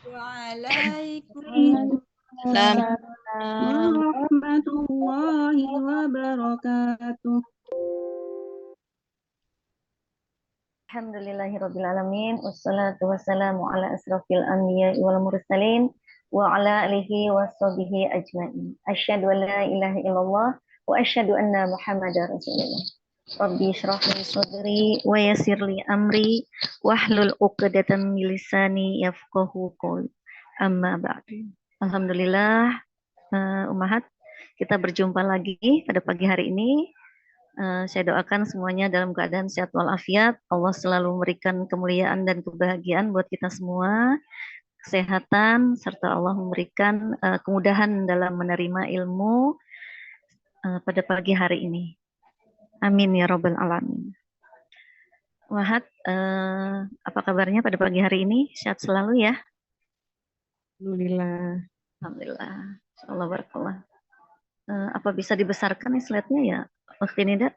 Waalaikumsalam warahmatullahi wabarakatuh. Alhamdulillahirrabbilalamin. Wassalatu wassalamu ala asrafil anbiya wal mursalin wa ala alihi wa sahbihi ajma'in. Asyhadu an la ilaha illallah wa asyhadu anna Muhammadar Rasulullah. Rabbi shrah li sadri wa yassir li amri wahlul 'uqdatam min lisani yafqahu qawli. Amma ba'du. Alhamdulillah, Ummahat, kita berjumpa lagi pada pagi hari ini. Saya doakan semuanya dalam keadaan sehat walafiat. Allah selalu memberikan kemuliaan dan kebahagiaan buat kita semua, kesehatan, serta Allah memberikan kemudahan dalam menerima ilmu pada pagi hari ini. Amin ya Rabbal Alamin. Wahad, apa kabarnya pada pagi hari ini? Sehat selalu ya? Alhamdulillah. Alhamdulillah. Insyaallah barakallah. Apa bisa dibesarkan nih slide-nya ya, Waktu Nida?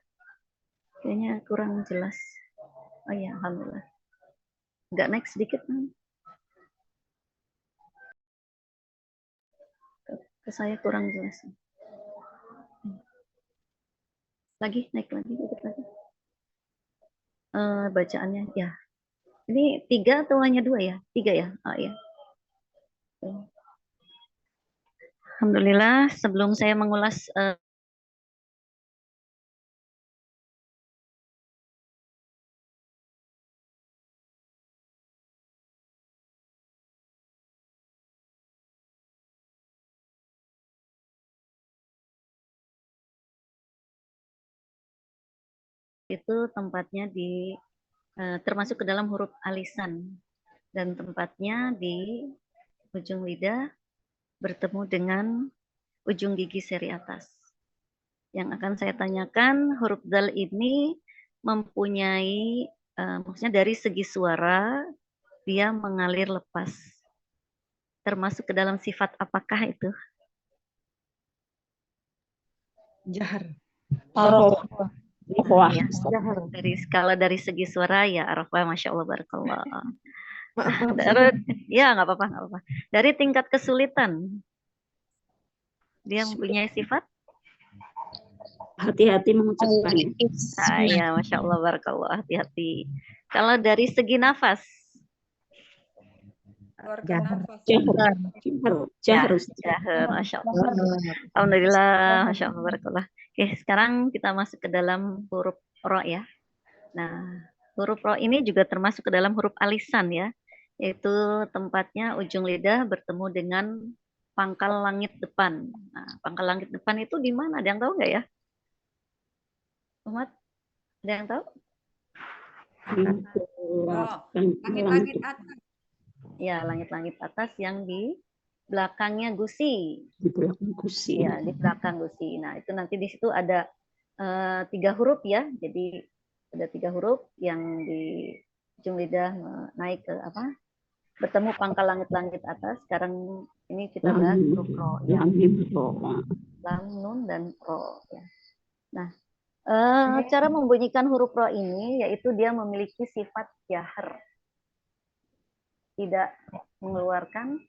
Kayaknya kurang jelas. Oh iya, alhamdulillah. Nggak naik sedikit ke saya kurang jelas. Lagi naik lagi dikit lagi. Bacaannya ya. Ini 3 atau hanya 2 ya? 3 ya? Oh ya. Alhamdulillah, sebelum saya mengulas itu tempatnya di termasuk ke dalam huruf alisan dan tempatnya di ujung lidah bertemu dengan ujung gigi seri atas. Yang akan saya tanyakan, huruf dal ini mempunyai maksudnya dari segi suara dia mengalir lepas. Termasuk ke dalam sifat apakah itu? Jahar. Ya, dari skala dari segi suara ya Arafah, Masya Allah, Barakallah. Ya nggak apa-apa. Dari tingkat kesulitan, dia mempunyai sifat? Hati-hati mengucapkannya. Ya, Masya Allah, Barakallah, hati-hati. Kalau dari segi nafas? Jahar, Masya Allah. Alhamdulillah, Masya Allah, Barakallah. Oke, sekarang kita masuk ke dalam huruf ro ya. Nah, huruf ro ini juga termasuk ke dalam huruf alisan ya, yaitu tempatnya ujung lidah bertemu dengan pangkal langit depan. Nah, pangkal langit depan itu di mana? Ada yang tahu nggak ya? Umat, ada yang tahu? Langit-langit atas. Ya, langit-langit atas yang di belakangnya gusi. Di belakang gusi. Ya, di belakang gusi. Nah, itu nanti di situ ada 3 huruf ya. Jadi ada 3 huruf yang di ujung lidah naik ke apa? Bertemu pangkal langit-langit atas. Sekarang ini kita bahas huruf ro ya. Lam, nun, dan ro ya. Nah, cara membunyikan huruf ro ini yaitu dia memiliki sifat jahar. Tidak mengeluarkan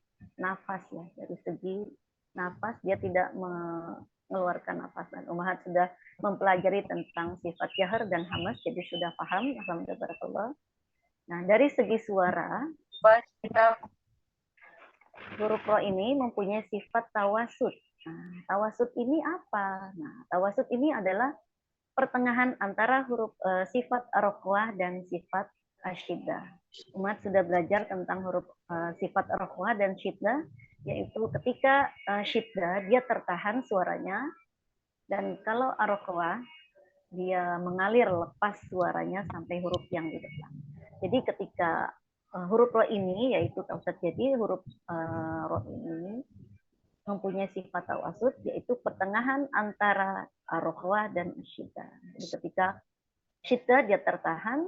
nafas ya, dari segi nafas dia tidak mengeluarkan nafas. Dan Ummahat sudah mempelajari tentang sifat jahar dan hamas, jadi sudah paham. Alhamdulillah. Nah, dari segi suara, huruf ro ini mempunyai sifat tawasud. Nah, tawasud ini apa? Nah, tawasud ini adalah pertengahan antara huruf sifat rokhwah dan sifat syiddah. Umat sudah belajar tentang huruf sifat rokhwah dan syiddah, yaitu ketika syiddah dia tertahan suaranya, dan kalau rokhwah dia mengalir lepas suaranya sampai huruf yang di depan. Jadi ketika huruf ro ini yaitu tawasud, jadi huruf ro ini mempunyai sifat tawasud, yaitu pertengahan antara rokhwah dan syiddah. Jadi ketika syiddah dia tertahan,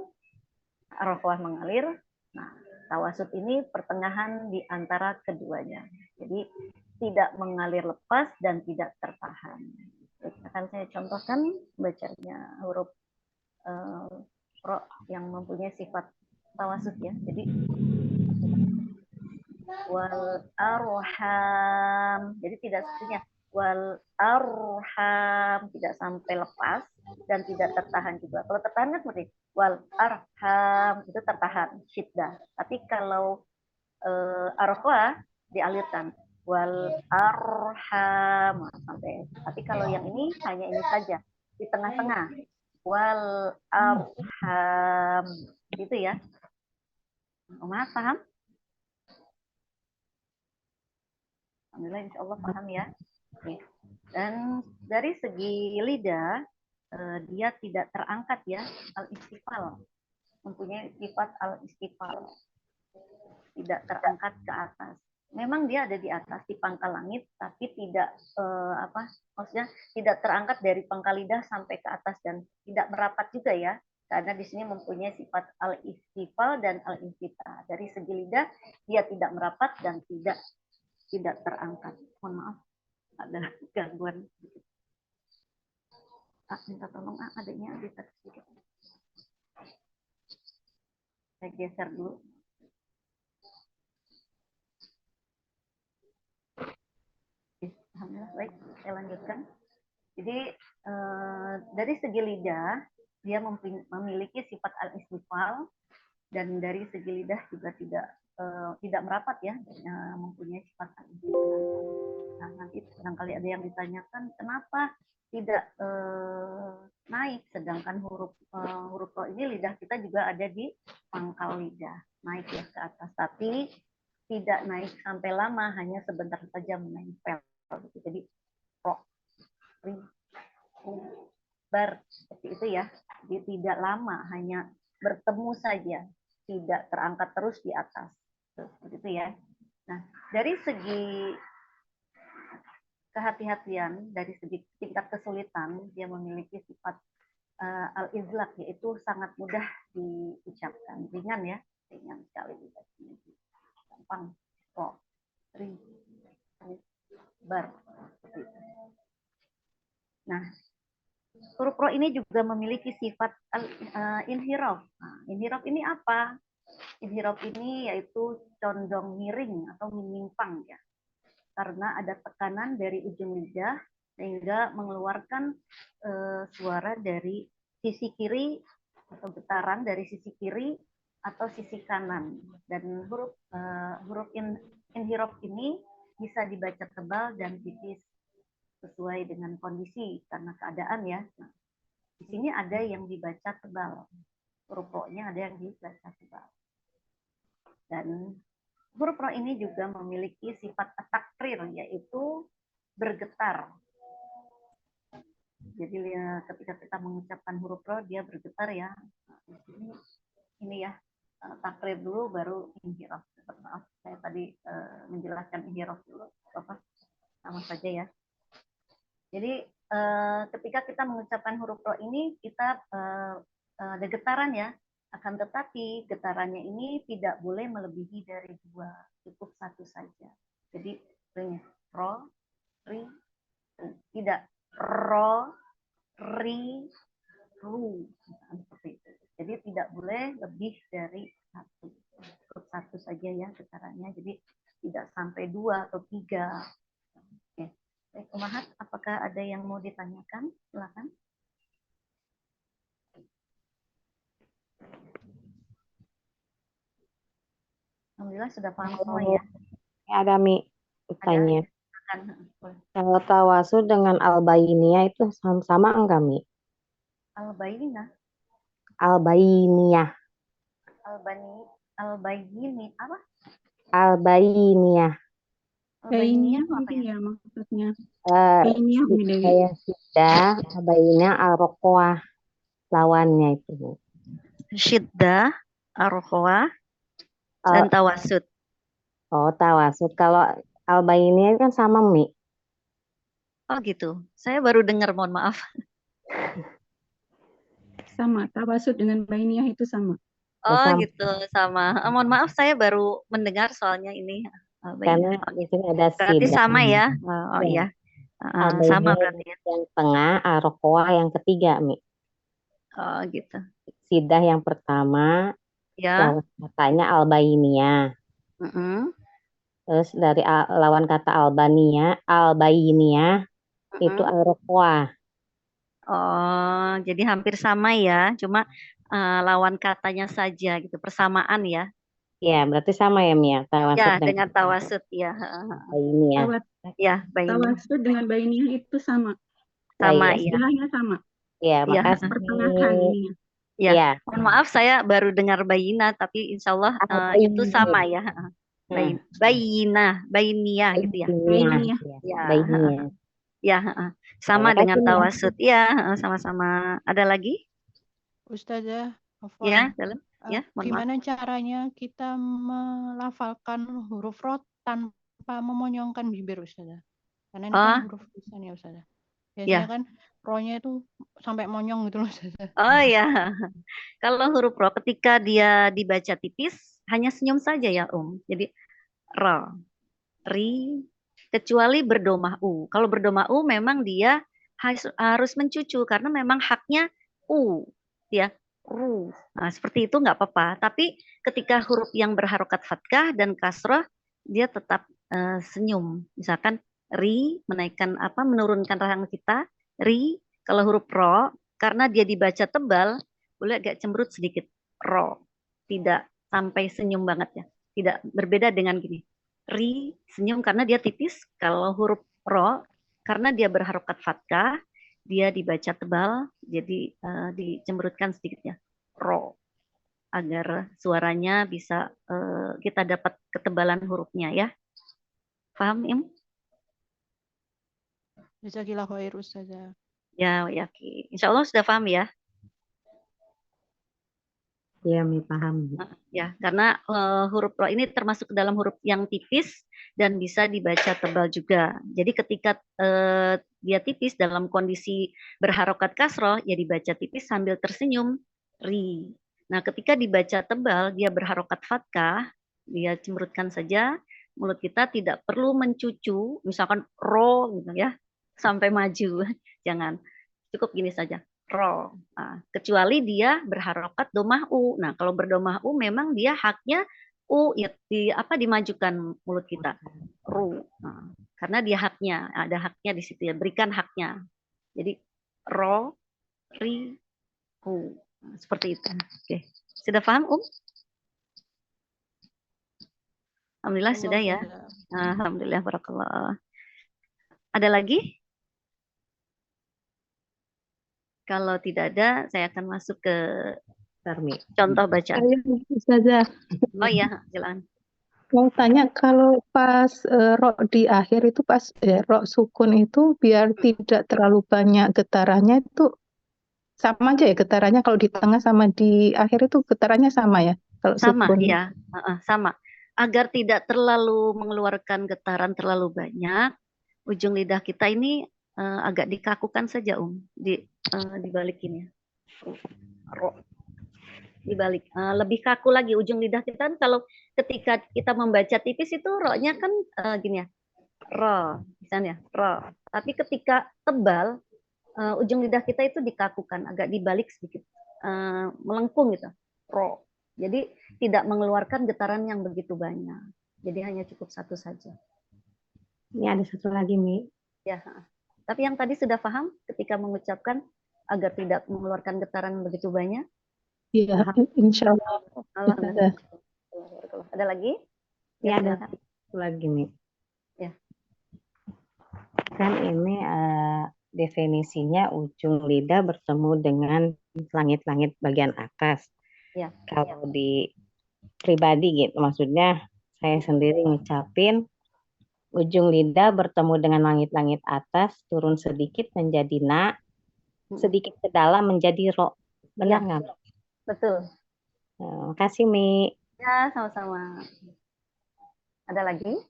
rokhwah mengalir. Nah, tawasud ini pertengahan di antara keduanya. Jadi tidak mengalir lepas dan tidak tertahan. Akan saya contohkan bacanya huruf ro yang mempunyai sifat tawasud ya. Jadi wal arham. Jadi tidak sepertinya wal arham, tidak sampai lepas dan tidak tertahan juga. Kalau tertahan kan seperti wal arham, itu tertahan syiddah. Tapi kalau arqwa dialirkan wal arham sampai. Tapi kalau yang ini hanya ini saja di tengah-tengah wal arham gitu ya. Oma paham? Alhamdulillah insya Allah paham ya. Oke. Dan dari segi lidah dia tidak terangkat ya, al-istifal, mempunyai sifat al-istifal, tidak terangkat ke atas. Memang dia ada di atas di pangkal langit, tapi tidak maksudnya tidak terangkat dari pangkal lidah sampai ke atas dan tidak merapat juga ya, karena di sini mempunyai sifat al-istifal dan al-infita. Dari segi lidah dia tidak merapat dan tidak terangkat. Mohon maaf, ada gangguan. Minta tolong adanya edit sedikit. Saya geser dulu. Alhamdulillah, baik, saya lanjutkan. Jadi dari segi lidah dia memiliki sifat al-istifal dan dari segi lidah juga tidak merapat ya, mempunyai sifat al-istifal. Nah, nanti barangkali ada yang ditanyakan kenapa tidak naik, sedangkan huruf ro ini lidah kita juga ada di pangkal lidah, naik ya ke atas, tapi tidak naik sampai lama, hanya sebentar saja menempel. Jadi ro, ri, bar, seperti itu ya. Jadi tidak lama, hanya bertemu saja, tidak terangkat terus di atas. Seperti itu ya. Nah, dari segi kehati-hatian, dari segi tingkat kesulitan, dia memiliki sifat al-izlaq, yaitu sangat mudah diucapkan, ringan ya, ringan sekali, gampang. Ro, ri, bar. Nah, huruf ro ini juga memiliki sifat inhiraf. Nah, inhiraf ini apa? Inhiraf ini yaitu condong miring atau menyimpang ya. Karena ada tekanan dari ujung lidah sehingga mengeluarkan suara dari sisi kiri atau getaran dari sisi kiri atau sisi kanan. Dan huruf inhiraf ini bisa dibaca tebal dan tipis sesuai dengan kondisi karena keadaan ya. Nah, di sini ada yang dibaca tebal, huruf ro-nya ada yang dibaca tebal. Dan huruf ro ini juga memiliki sifat takrir, yaitu bergetar. Jadi ketika kita mengucapkan huruf ro dia bergetar ya. Nah, ini ya, takrir dulu baru inhiraf. Maaf, saya tadi menjelaskan inhiraf dulu, apa sama saja ya. Jadi ketika kita mengucapkan huruf ro ini kita ada getaran ya, akan tetapi getarannya ini tidak boleh melebihi dari 2, cukup 1 saja. Jadi ro, ri, ru. Tidak ro, ri, ru. Seperti itu. Jadi tidak boleh lebih dari 1, cukup 1 saja ya getarannya. Jadi tidak sampai 2 atau 3. Baik, Umahat, apakah ada yang mau ditanyakan? Silakan. Alhamdulillah sudah paham semua ya. Ada Mi tanya. Ada. Kalau tawasul dengan al-bainiyah itu sama enggak Mi? Al-bainiyah. Al-bainiyah. Al-bainiyah apa? Al-bainiyah. Bainiyah Apa ya? Maksudnya. Bainiyah Kayak syiddah, al-bainiyah, al-roqwah. Lawannya itu. Syiddah, ar-roqwah, dan tawasud. Oh, tawasud. Kalau al-bainiyah kan sama Mi. Oh gitu. Saya baru dengar, mohon maaf. Sama, tawasud dengan bainiyah itu sama. Oh sama. gitu, sama. Mohon maaf, saya baru mendengar soalnya ini. Karena di sini ada berarti syiddah. sama ya? Oh iya. Sama berarti ya. Yang tengah, al-roqwah yang ketiga Mi. Oh gitu. Syiddah yang pertama, Ya. katanya al-bainiyah. Terus dari lawan kata Albania itu Mm-mm. Al-Roqwa. Oh, jadi hampir sama ya, cuma lawan katanya saja gitu, persamaan ya. Ya, berarti sama ya Mia, Ya, tawasud dengan dengan tawasud ya. Albania. Tawat, Ya, baini. tawasud dengan bainiyah itu sama. Sama Baik. ya. Istilahnya sama. Ya, Ya, makasih. Pertengahan ini ya. ya. Ya, Mohon maaf saya baru dengar bayina, tapi insya Allah itu Albania. sama ya. Nah, Bayina, bainiyah gitu ya. Albania. Bainiyah. Ya, Ya, Albania. ya, Ya, sama dengan makasih Mia. tawasud. Ya, sama-sama. Ada lagi? Ustazah, Ya, Afwan, dalam. Ya, mohon maaf. gimana caranya kita melafalkan huruf ro tanpa memonyongkan bibir, Ustazah? Karena ini kan Oh, huruf lisan ya, Ustazah. ya. Biasanya kan ro-nya itu sampai monyong gitu loh, Ustazah. Oh ya. Kalau huruf ro ketika dia dibaca tipis hanya senyum saja ya Jadi ro, ri, kecuali berdomah u. Kalau berdomah u memang dia harus mencucu karena memang haknya u, ya ru. Nah, seperti itu nggak apa-apa. Tapi ketika huruf yang berharokat fathah dan kasroh dia tetap senyum. Misalkan ri menaikkan apa menurunkan rahang kita, ri. Kalau huruf ro karena dia dibaca tebal boleh agak cemberut sedikit ro. Tidak sampai senyum banget ya. Tidak berbeda dengan gini. Ri senyum karena dia tipis. Kalau huruf ro karena dia berharokat fathah dia dibaca tebal jadi dicemberutkan sedikit ya ro agar suaranya bisa kita dapat ketebalan hurufnya ya. Paham Im? Jazakillah khair, Ustazah. Ya, yakin. Insya Allah sudah paham ya. Ya, Mi paham. Ya, karena huruf ro ini termasuk dalam huruf yang tipis dan bisa dibaca tebal juga. Jadi ketika dia tipis dalam kondisi berharokat kasroh, ya dibaca tipis sambil tersenyum, ri. Nah, ketika dibaca tebal, dia berharokat fathah, dia cemberutkan saja, mulut kita tidak perlu mencucu, misalkan ro gitu ya, sampai maju. Jangan, cukup gini saja ro. Nah, kecuali dia berharokat domah u. Nah, kalau berdomah u memang dia haknya u ya dimajukan mulut kita. Ru. Nah, karena dia haknya, ada haknya di situ ya, berikan haknya. Jadi ro, ri, ru. Nah, seperti itu. Oke. Sudah paham, Alhamdulillah Allah, sudah ya. Ustazah. Alhamdulillah barakallah. Ada lagi? Kalau tidak ada, saya akan masuk ke Mi. contoh bacaan. Saya Ustazah Oh iya, jalan. mau tanya kalau pas ro di akhir itu pas ro sukun itu biar tidak terlalu banyak getarannya itu sama aja ya getarannya kalau di tengah sama di akhir itu getarannya sama ya kalau Sama, sukun. ya, sama. Agar tidak terlalu mengeluarkan getaran terlalu banyak, ujung lidah kita ini agak dikakukan saja, dibalikin ya. Ro, dibalik. Lebih kaku lagi ujung lidah kita kan kalau ketika kita membaca tipis itu ro-nya kan gini ya, ro, misalnya ro. Tapi ketika tebal, ujung lidah kita itu dikakukan, agak dibalik sedikit, melengkung gitu, ro. Jadi tidak mengeluarkan getaran yang begitu banyak. Jadi hanya cukup satu saja. Ini ada satu lagi, Mi. Ya. Tapi yang tadi sudah paham ketika mengucapkan agar tidak mengeluarkan getaran begitu banyak. Iya, insya Allah. Alhamdulillah. Ada lagi? Ini Ya, ada silakan. satu lagi, Mi. Ya. Kan ini definisinya ujung lidah bertemu dengan langit-langit bagian atas. Ya. Kalau di pribadi gitu, maksudnya saya sendiri ngucapin ujung lidah bertemu dengan langit-langit atas, turun sedikit menjadi na, sedikit ke dalam menjadi ro. Benar nggak? Ya, betul. Makasih, Mi. Ya, sama-sama. Ada lagi?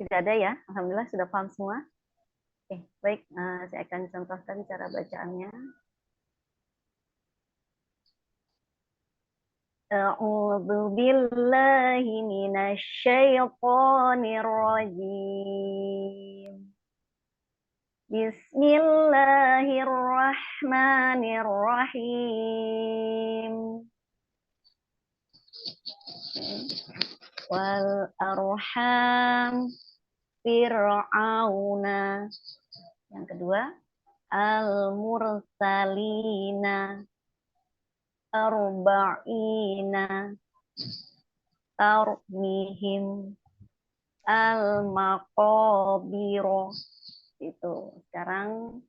Tidak ada ya? Alhamdulillah sudah paham semua. Oke, baik. Saya akan contohkan cara bacaannya. A'udzu billahi minasyaitonir rajim. Bismillahirrahmanirrahim. Wal arham fir'auna. Yang kedua, al mursalina arba'ina tarmihim al maqabiro. Itu. Sekarang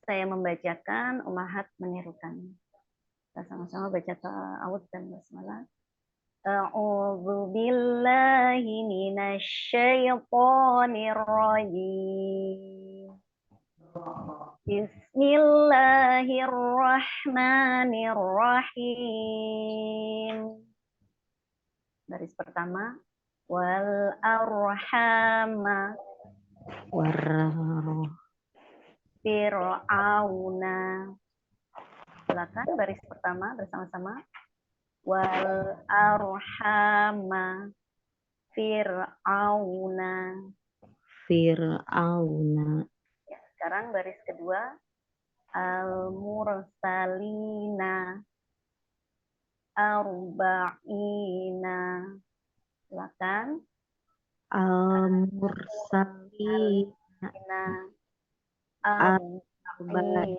saya membacakan, Ummahat menirukan. Kita sama-sama baca ta'awudz dan basmalah. A'udzu billahi minasyaitonir rajim. Bismillahirrahmanirrahim. Baris pertama, wal arhama fir'auna. Silakan baris pertama bersama-sama. Wal arhama fir'auna. Ya, sekarang baris kedua, al mursalina arba'ina. Silakan. Al mursalina arba'ina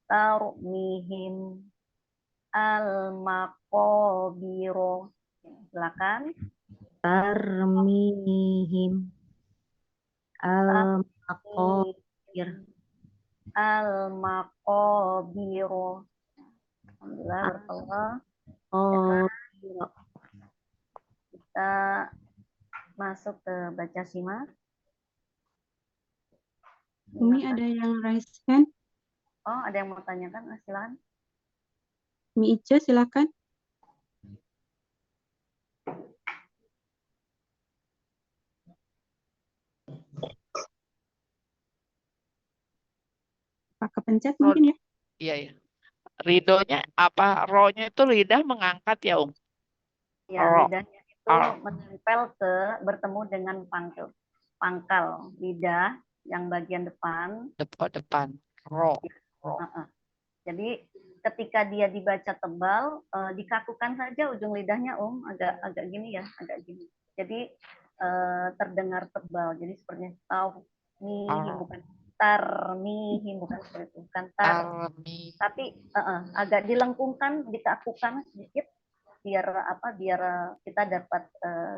tarmihim al maqabiro. Silakan. tarmihim al maqabir al maqabiro. Alhamdulillah, barakallah. Kita masuk ke baca simak. Ini ada yang raise hand. Oh, ada yang mau tanyakan? Silakan. Mi Ica, silakan. Pak kepencet mungkin ya? Iya, ya. Ridhonya apa? Rohnya itu lidah mengangkat ya, Ya, lidahnya itu menempel bertemu dengan pangkal lidah yang bagian depan. Depan. Roh. Jadi ketika dia dibaca tebal, dikakukan saja ujung lidahnya, agak gini ya, agak gini. Jadi terdengar tebal. Jadi seperti tawmihim, bukan tarmihim, bukan seperti itu, bukan tapi agak dilengkungkan, dikakukan sedikit biar kita dapat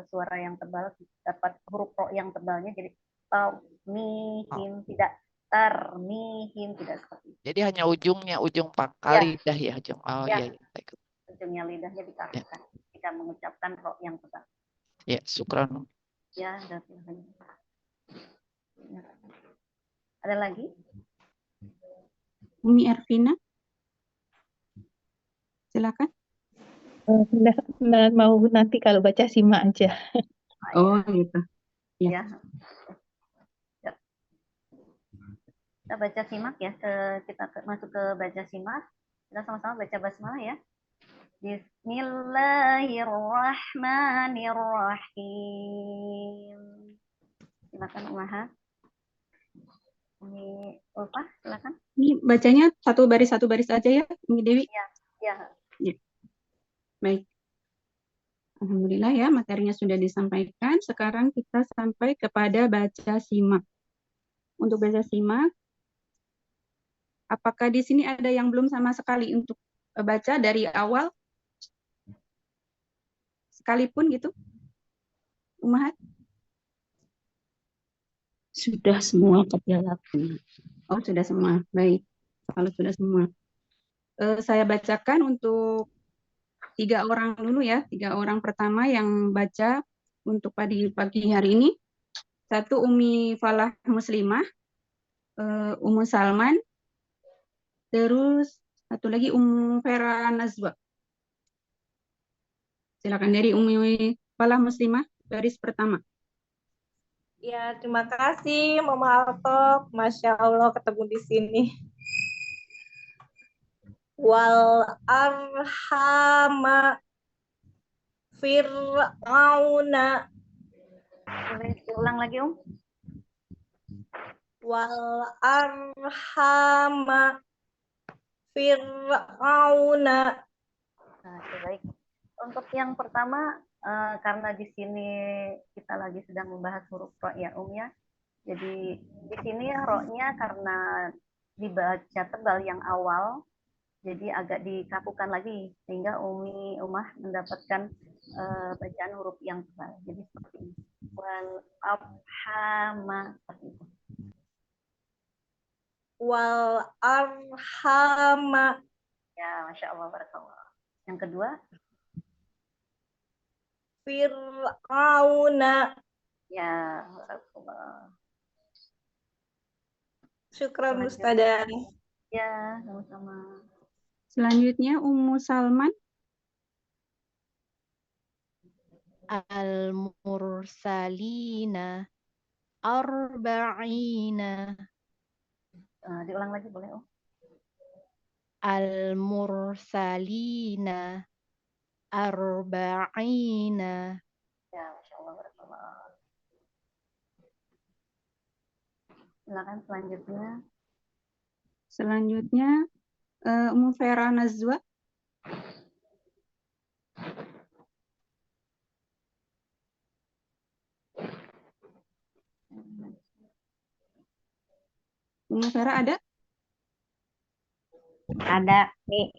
suara yang tebal, dapat huruf ro yang tebalnya. Jadi tawmihim, tidak tarmihim, tidak seperti itu. Jadi hanya ujung pangkal lidah ya, ujung. Oh ya. Iya. Ujungnya lidahnya dikakukan jika mengucapkan ro yang tebal. Ya, syukran. Ya, ada lagi? Umi Ervina, silakan. Mau nanti kalau baca simak aja. Oh gitu. Ya. Kita baca simak ya. Kita masuk ke baca simak. Kita sama-sama baca basmalah ya. Bismillahirrahmanirrahim. Silakan Ummahat. Ini Ulfa, silakan. Ini bacanya satu baris aja ya, Umi Dewi? Ya. Baik. Alhamdulillah ya, materinya sudah disampaikan. Sekarang kita sampai kepada baca simak. Untuk baca simak, apakah di sini ada yang belum sama sekali untuk baca dari awal? Sekalipun gitu? Ummahat? Sudah semua lakukan. Oh, sudah semua. Baik. Kalau sudah semua. Saya bacakan untuk 3 orang dulu ya. 3 orang pertama yang baca untuk pagi hari ini. 1 Umi Falah Muslimah, Ummu Salman, terus 1 lagi Ummu Vera Nazwa. Silakan dari Umi Falah Muslimah, baris pertama. Ya, terima kasih Mama Altok. Masya Allah ketemu di sini. Wal arhama fir'auna. Ulang lagi, Wal arhama Fir'auna. Nah, oke, baik. Untuk yang pertama, karena di sini kita lagi sedang membahas huruf ro ya ya. Jadi di sini ro-nya karena dibaca tebal yang awal, jadi agak dikakukan lagi sehingga Umah mendapatkan bacaan huruf yang tebal. Jadi seperti ini. Wal arhama seperti itu. Wal arhama. Ya, Masya Allah, barakallah. Yang kedua, Fir'auna. ya, barakallah. Syukran Selanjutnya, Ustazah. ya, sama-sama. Selanjutnya Ummu Salman. Al-mursalina arba'ina. Diulang lagi boleh, Om? Al-mursalina arba'ina. Ya, Masya Allah, barakallah. Silakan selanjutnya. Selanjutnya Ummu Vera Nazwa. Ummu Vera ada? Ada, Mi.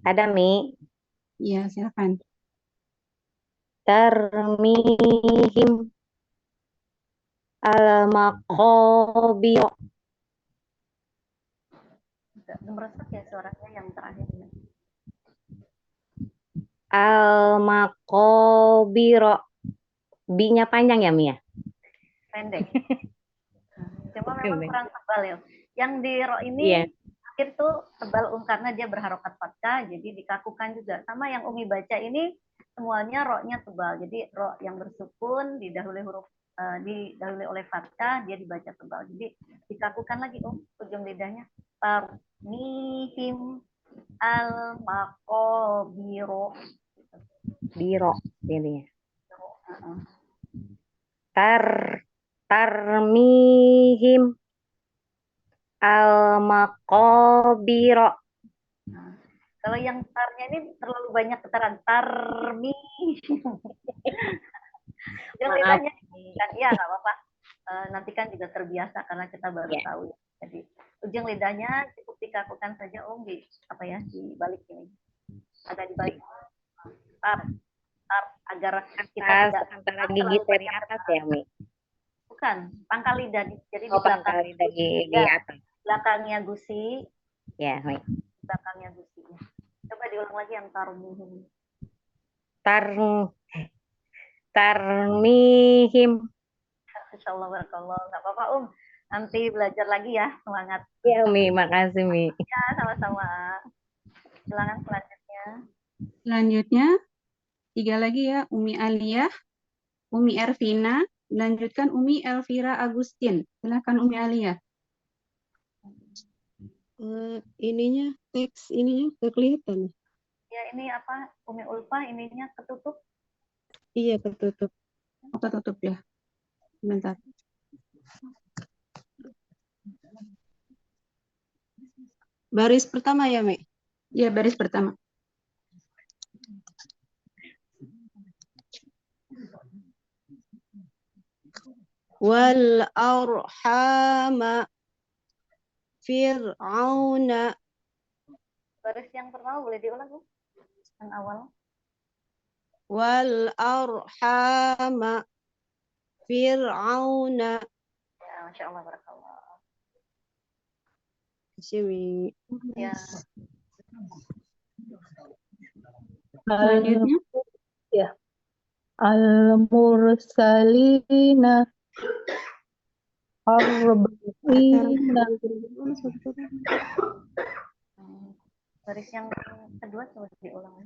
Ada, Mi. Iya, silakan. Tarmihim al-maqabir. Agak meresap ya suaranya yang terakhir. Al-maqabir. B-nya panjang ya, Mi ya? Pendek. Cuma memang kurang tebal ya. Yang di ro ini Iya. akhir tuh tebal karena dia berharokat fathah, jadi dikakukan juga. Sama yang Umi baca ini semuanya ro-nya tebal. Jadi ro yang bersukun didahului didahului oleh fathah, dia dibaca tebal. Jadi dikakukan lagi ujung lidahnya. Tarmihim al-maqabiro. Biro jadinya. Tarmihim al-maqabiro. Nah, kalau yang tarnya ini terlalu banyak getaran. Tarmi. Ujung lidahnya kan, iya nggak apa-apa. Nanti kan juga terbiasa karena kita baru tahu. Jadi ujung lidahnya cukup dikakukan saja di apa ya, di balik ini. Agak di balik. Tar agar kita tidak Antara gigi dari atas ya, Mi? Bukan, pangkal lidah. Jadi di pangkal lidah di atas. Belakangnya gusi. Ya, Mi. Belakangnya gusi. Coba diulang lagi yang tarmihim. Tarmihim. Insyaallah, barakallah. Nggak apa-apa, Nanti belajar lagi ya, semangat. Ya, Mi. Makasih, Mi. Ya, sama-sama. Silakan selanjutnya. Selanjutnya 3 lagi ya, Umi Aliyah, Umi Ervina, lanjutkan Umi Elvira Agustin. Silakan Umi Aliyah. Ininya teks ininya kelihatan. Ya, ini apa? Umi Ulfa ininya ketutup. Iya, ketutup. Ketutup ya. Bentar. Baris pertama ya, Mi? Ya, baris pertama. Wal arhama fir'auna. Baris yang pertama boleh diulang, Bu? Yang awal. Wal arhama fir'auna. Ya, Masya Allah, barakallah. Sini. Ya. Selanjutnya. Ya. Al-mursalina arba'ina. Baris yang kedua coba diulang.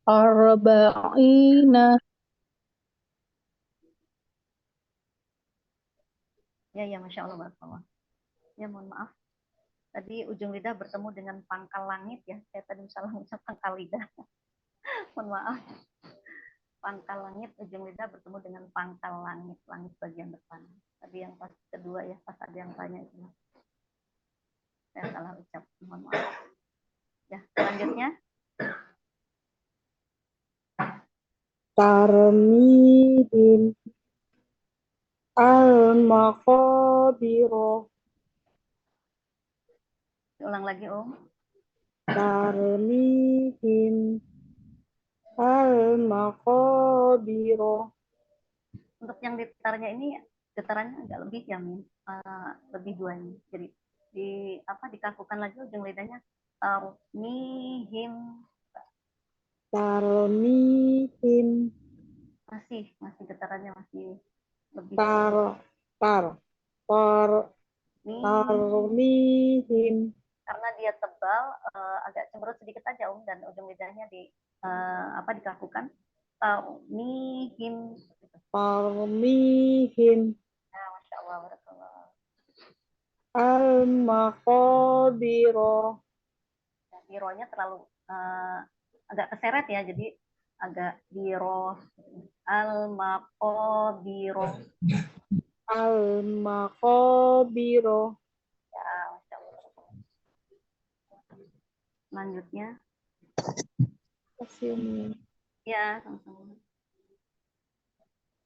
Arba'ina. Ya, Masya Allah, barakallah. Ya, mohon maaf. Tadi ujung lidah bertemu dengan pangkal langit ya. Saya tadi salah ucap pangkal lidah. Mohon maaf. Pangkal langit, ujung lidah bertemu dengan pangkal langit, langit bagian depan. Tadi yang pas kedua ya, pas ada yang tanya itu. Saya salah ucap, mohon maaf. Ya, selanjutnya. Tarmihim al-maqabiro. Ulang lagi, Om. Tarmihim al-maqabiro. Untuk yang getarannya ini, getarannya agak lebih ya, lebih dua ini. Jadi dikakukan lagi ujung lidahnya. Tarmihim. Tarmihim. Masih getarannya masih lebih. Tarmihim. Karena dia tebal, agak cemberut sedikit aja dan ujung lidahnya dikakukan. Tarmihim. Tarmihim. Nah, Masya Allah, barakallah. Al-maqabiro. Bironya terlalu agak keseret ya, jadi agak biro. Al-maqabiro. Al-maqabiro. Ya, Masya Allah. Selanjutnya. Ya, sama-sama.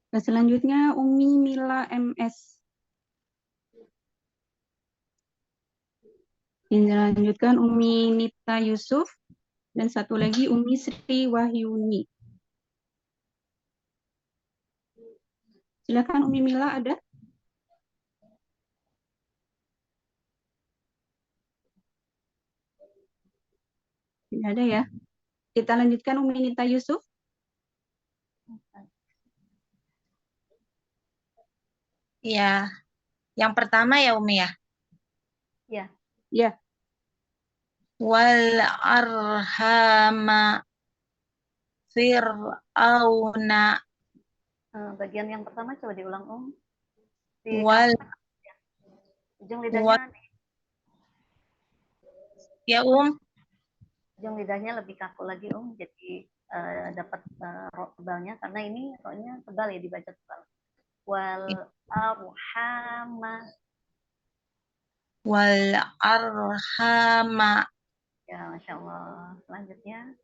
Nah, selanjutnya Umi Mila MS. Dilanjutkan Umi Nita Yusuf dan satu lagi Umi Sri Wahyuni. Silakan Umi Mila, ada? Tidak ada ya. Kita lanjutkan Umi Nita Yusuf. Ya, yang pertama ya Umi ya. Ya. Ya. Wal arhama fir'auna. Bagian yang pertama coba diulang, Om. Wal. Ujung lidahnya. Ya, Ujung lidahnya lebih kaku lagi, Om. Jadi dapat ro tebalnya karena ini ro-nya tebal ya, dibaca tebal. Wal arhama. Wal arhama. Ya, Masya Allah. Selanjutnya.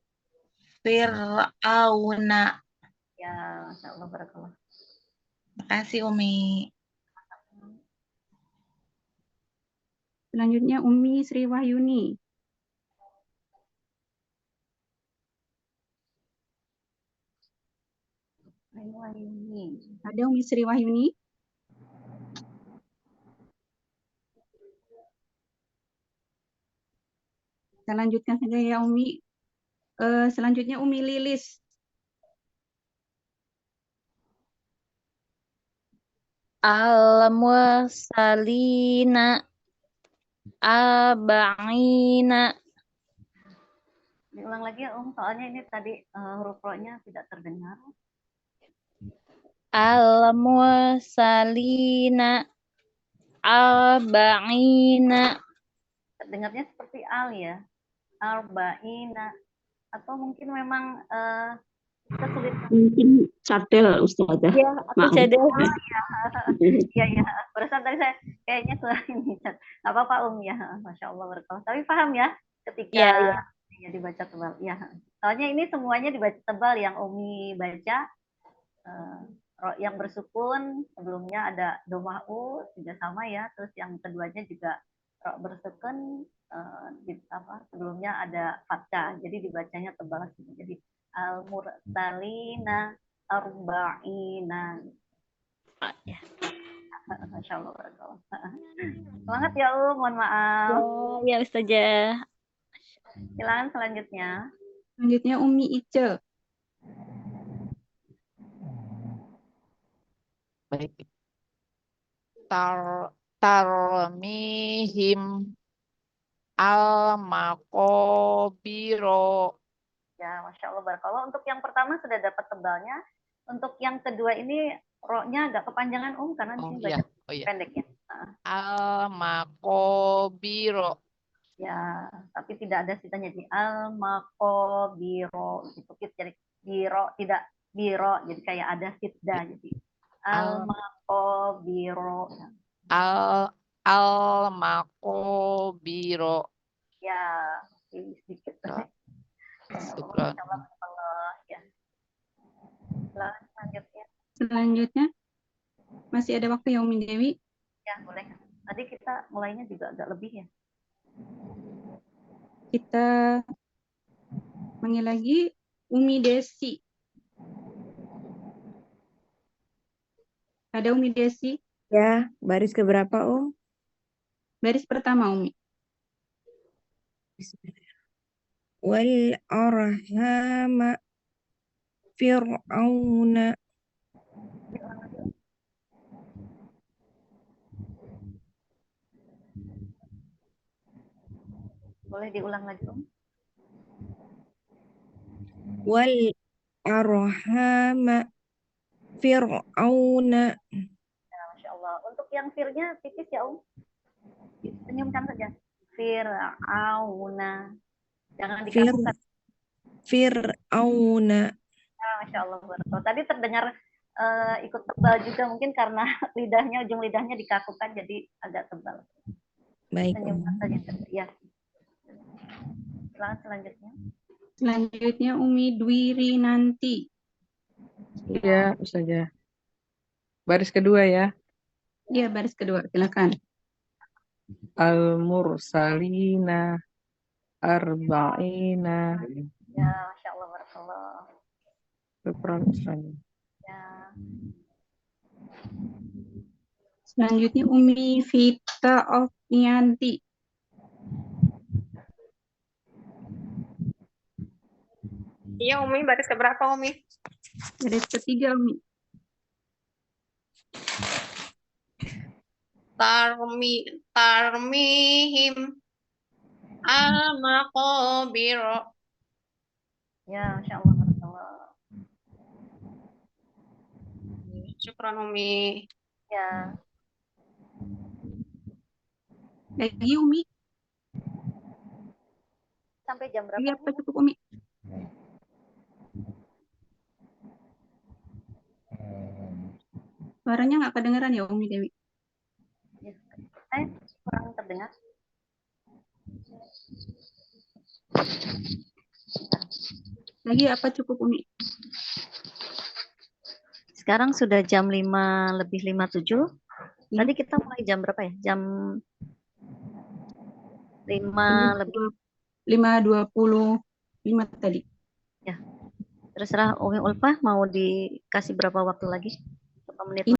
Fir'auna. Ya, Masya Allah, barakallah. Terima kasih, Umi. Selanjutnya Umi Sri Wahyuni. Ada Umi Sri Wahyuni? Kita lanjutkan saja ya Umi. Selanjutnya Umi Lilis. Al-mursalina arba'ina. Diulang lagi ya, soalnya ini tadi huruf ro-nya tidak terdengar. Al-mursalina arba'ina. Terdengarnya seperti al ya. Arba'ina. Atau mungkin memang kesulitan. Mungkin cadel Ustazah. Ya, aku cadel. Iya. Barusan tadi saya kayaknya suara ini. Nggak apa-apa, ya. Masya Allah, berkah. Tapi paham ya ketika ya dibaca tebal. Ya. Soalnya ini semuanya dibaca tebal yang Umi baca. Yang bersukun sebelumnya ada domah u juga sama ya. Terus yang keduanya juga bersukun sebelumnya ada fathah. Jadi dibacanya tebal. Jadi al-mursalina arba'ina. Masya Allah. Semangat ya, mohon maaf. Ya, Ustazah. Silakan selanjutnya. Selanjutnya Umi Ice. Baik. Tarmihim al-maqabiro. Ya, Masya Allah, barakallah. Untuk yang pertama sudah dapat tebalnya. Untuk yang kedua ini ro-nya agak kepanjangan, karena di sini baca pendek ya. Al-maqabiro. Ya, tapi tidak ada sitanya di al-maqabiro. Jadi biro tidak biro, jadi kayak ada sitda, jadi Al al-maqabiro. al al makobiro. Ya, ini sedikit. Ya, Allah, syukran. Allah, ya. Selanjutnya, Selanjutnya masih ada waktu ya Umi Dewi. ya boleh. Tadi kita mulainya juga agak lebih ya. Kita panggil lagi Umi Desi. Ada Umi Desi? Ya, baris keberapa, Om? Baris pertama Umi. Wal arhama fir'auna. Boleh diulang lagi, Om? Wal arhama fir'auna. Ya, Masya Allah. Untuk yang firnya tipis ya, Om. Senyumkan saja. Fir'auna. Jangan dikakukan. Fir'auna. Ya, Masya Allah. Barakallah. Tadi terdengar ikut tebal juga mungkin karena lidahnya, ujung lidahnya dikakukan jadi agak tebal. Baik, Senyumkan saja. Ya. Selanjutnya. Selanjutnya Umi Dwiri nanti. Iya, Ustazah. Baris kedua ya. Iya, baris kedua. Silakan. Al-mursalina arba'ina. Ya, Masya Allah. Barakallah. Syukran, Ustazah. Ya. Selanjutnya Umi Vita Oknianti. Iya, Umi, baris keberapa, Umi? Baris ketiga Umi. Tarmihim al-maqabiro. Ya, Masya Allah. Barakallah. Syukran, Umi. Ya. Lagi Umi. Sampai jam berapa? Iya, apa cukup Umi? Suaranya nggak kedengeran ya Umi Dewi? Ya. Saya kurang terdengar. Lagi apa cukup Umi? Sekarang sudah jam 5:57. Tadi kita mulai jam berapa ya? Jam 5:25 tadi. Ya. Terserah Umi Ulfah mau dikasih berapa waktu lagi? Berapa menit?